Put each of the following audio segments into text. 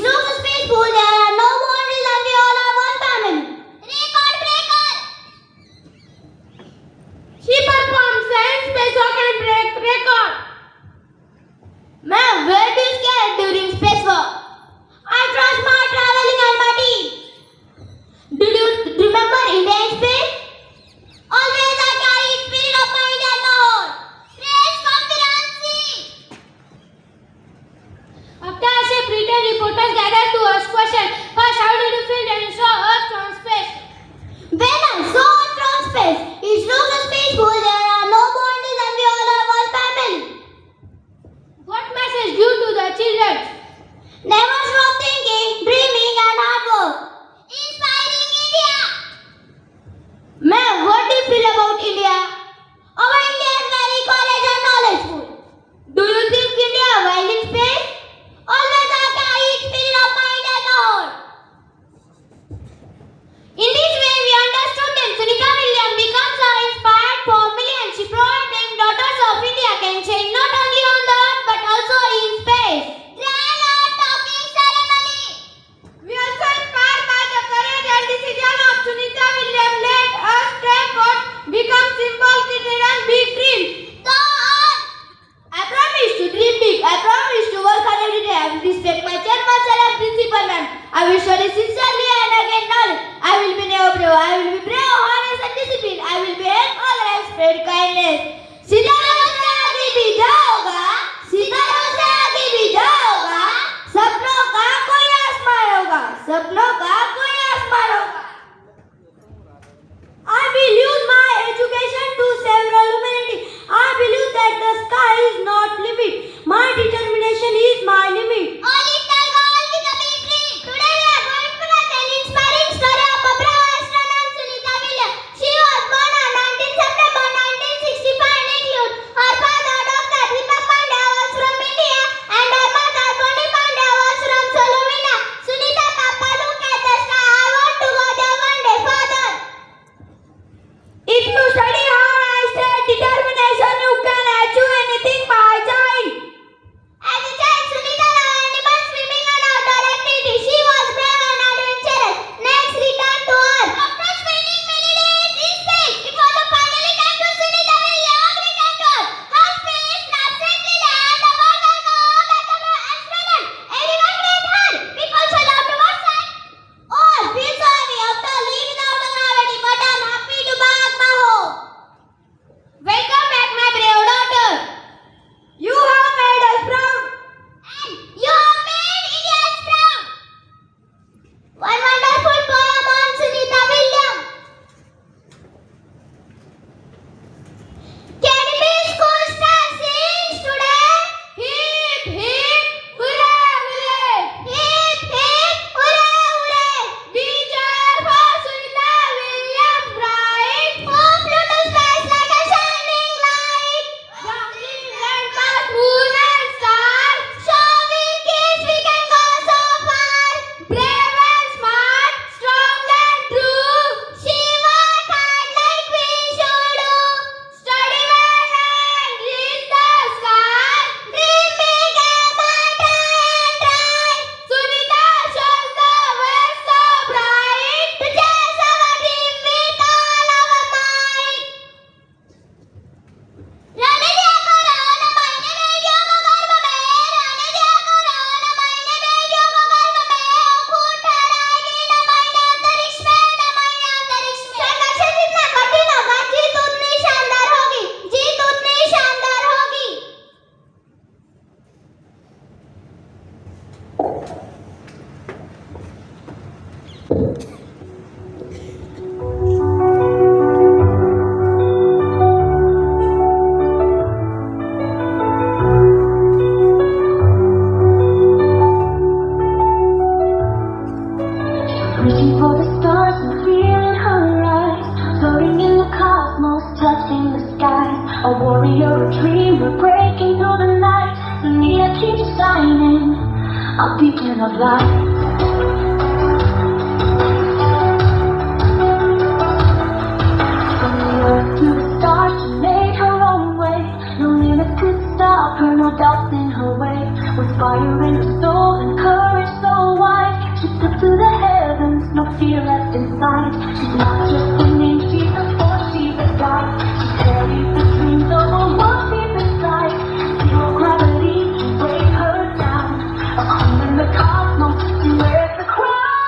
looks so peaceful. There are no boundaries and we all are one family. Record breaker. She performs science space walk and break record. Ma'am, where do you scare during spacewalk? I trust my traveling and my team. Do you remember India in space? Always I carry spirit of my India in my heart. Race conspiracy. After a ship returned, reporters gathered to ask questions. First, how did you feel when you saw Earth from space? When I saw it from space, it looks so peaceful. There are no boundaries and we all are one family. What message due to the children? Never stop thinking, dreaming and hard work. Inspiring India. Ma'am, what do you feel about India? Our India is very college and knowledgeful. Do you think India wild in space? Always I carry spirit of my India in my heart. In this way, we understood that Sunita Williams becomes inspired for millions. She provides them daughters of India can change not only on the earth but also in space. Grand Lord talking ceremony. We are also inspired by the courage and decision of Sunita Williams. Let us take what becomes simple, children and big dreams. The earth. I promise to dream big. I promise to work hard every day. I will respect my chairman and principal man. I will study sincerely and again knowledge. I will be never brave. I will be brave, honest and disciplined. I will be helpful and spread kindness. सितारों से आगे भी जाओगा, सितारों से आगे भी जाओगा, सपनों का कोई आसमान होगा. सपनों का कोई आसमान होगा. I will use my education to save the humanity. I believe that the sky is not limit. My determination is my limit. all is tiger, all with a big dream. Today we are going to tell an inspiring story of a brave astronaut Sunita Williams. She was born on 19 September 1965 in England. Her father Dr. Deepak Pandya was from India and her mother Bonnie Pandya was from Slovenia. Sunita Papa, look at the sky. I want to go there one day, father. If you study hard and stay determination, you can achieve anything, my child. As a child, Sunita learned animal swimming and outdoor activities. She was brave and adventurous. Next, return to Earth. After spending many days in space, it was finally time to Sunita Williams return to Earth. Her space safely land. The world welcomed her as an astronaut. Everyone greet her. People should love to watch her. Oh, I feel so happy after leaving without a gravity, but I'm happy to be back my home. Welcome back, my brave daughter. You have made us proud. And you have made India proud. One wonderful poem on Sunita Williams. Can you please school star sings today? Hip, hip, hooray, hooray. Hip hip hooray hooray. We cheer for Sunita Williams bright. Who flew to space like a shining light. Jumping and past moon and star. Showing kids we can go so far. Brave and smart, strong and true. She worked hard like we should do. Study well and reach the sky. Dream big about and try. Sunita shows the way so bright. To chase our dream with all our might. रहने दिया करो ना मायने बेटियों को गर्भ में. रहने दिया करो ना मायने बेटियों को गर्भ में. फूट ठहराएगी ना मायने अंतरिक्ष में, ना मायने अंतरिक्ष में. संघर्ष जितना कठिन होगा, जीत उतनी शानदार होगी. जीत उतनी शानदार होगी. Reaching for the stars and feeling her eyes, floating in the cosmos, touching the sky. A warrior, a dreamer, breaking through the night. Sunita keeps shining, a beacon of light. From the earth to the stars, she made her own way. No limits could stop her, no doubts in her way. With fire in her soul and courage so fear left inside. She's not just a name, she's a force, she's a guide. She carries the dreams of a world deep inside. Zero gravity can break her down. A queen in the cosmos, she wears the crown.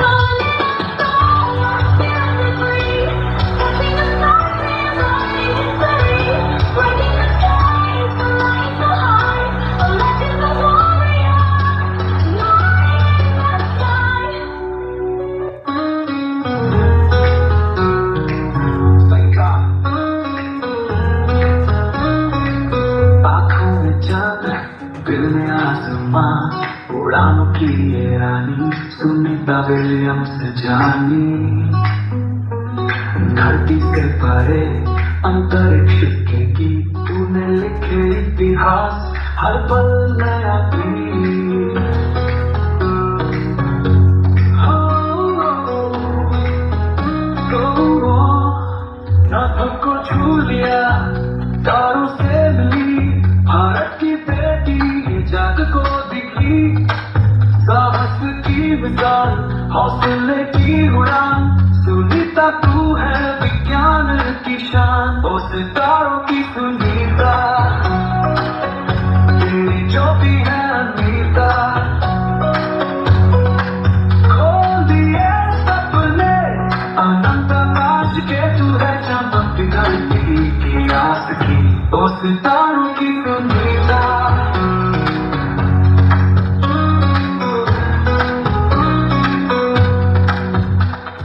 Falling in the song, I'm feeling free. Touching the stars, rewriting history. Breaking the skies, the lights so high. A legend, a warrior, lying in the sky. आँखों में चाँद, दिल में आसमां, उड़ानों की ये रानी, Sunita Williams जानी। धरती से परे अंतरिक्ष के गीत, तूने लिखे इतिहास, हर पल नया गीत। ना सबको छू लिया, तारों से मिली, भारत की बेटी ये जग को दिखी। साहस की मिसाल, हौसले की उड़ान, सुनीता तू है विज्ञान की शान। ओ सितारों की सुनीता, तेरी जो भी है अनीता। खोल दिए सपने अनंत आकाश के, तू है चमकती धरती की आस की। ओ सितारों की सुनीता,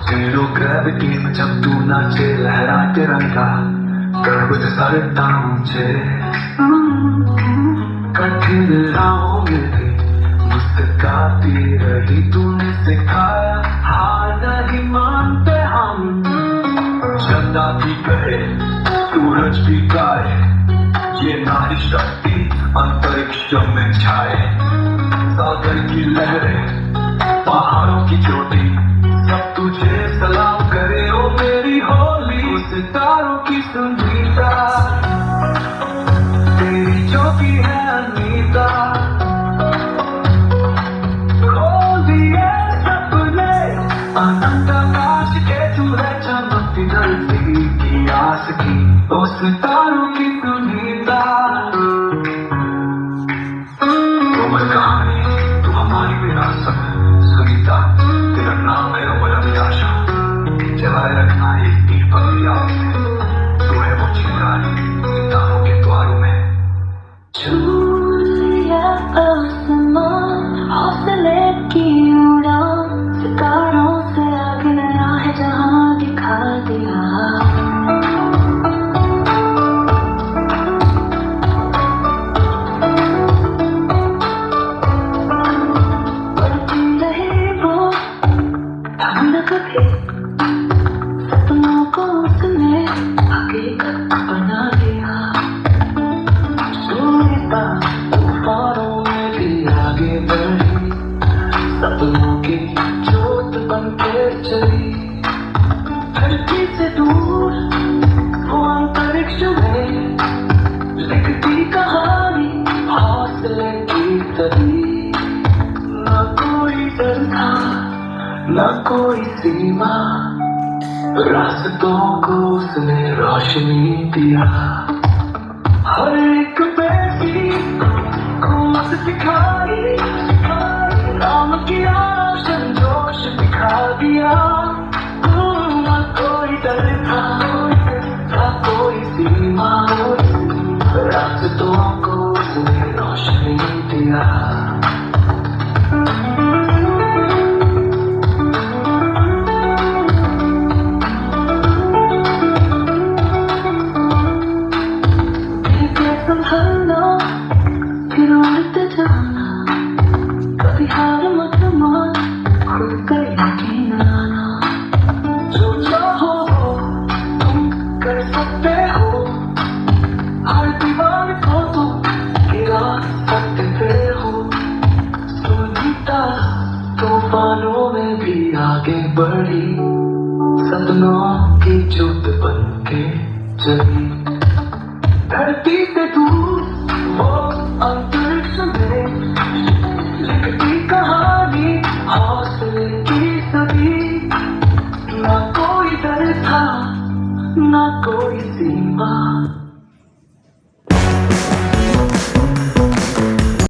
जीरो ग्रेविटी में जब तू नाचे, लहरा तिरंगा गर्व से सरता ऊंचे। कठिन राहों में भी मुस्कुराती रही, तूने सिखाया हार नहीं मानते हम। चंदा भी कहे, सूरज भी गाए, ये नारी शक्ति अंतरिक्ष में छाए। सागर की लहरें, पहाड़ों की चोटी, सब तुझे सलाम करे ओ मेरी होली। सितारों की सुनीता, तेरी जो भी है अनीता। खोल दिए सपने अनंत आकाश के, तू है चमकती धरती की आस की। ओ सितारों की सुनीता, कोमल कहानी तू हमारी विरासत। सुनीता तेरा नाम है अमर अभिलाषा, जलाए रखना एक दीपक याद में। तू है वो चिंगारी सितारों के द्वारों में। छू लिया आसमां, हौसले की उड़ान, सितारों से आगे राह जहां दिखा दिया। बढ़ती रहे वो, थम न कभी, सपनों को उसने हकीकत बना दिया। सुनीता तूफानों में भी आगे बढ़ी, सपनों की जोत बन के चली। धरती से दूर वो अंतरिक्ष में लिखती कहानी, हौसले की सदी। न कोई डर था, न कोई सीमा, रास्तों को उसने रोशनी दिया। हर एक बेटी को मत सिखाई, राम की रोशन जोश दिखा दिया। न कोई डर था, न कोई सीमा, रास्तों को उसने रोशनी दिया। संभलना, फिर उड़ते जाना, कभी हार मत मान, खुद का यकीन लाना। जो चाहो तुम कर सकते हो, हर दीवार को तुम गिरा सकते हो। सुनीता तूफानों में भी आगे बढ़ी, सपनों की जोत बन के चली। धरती से दूर वो अंत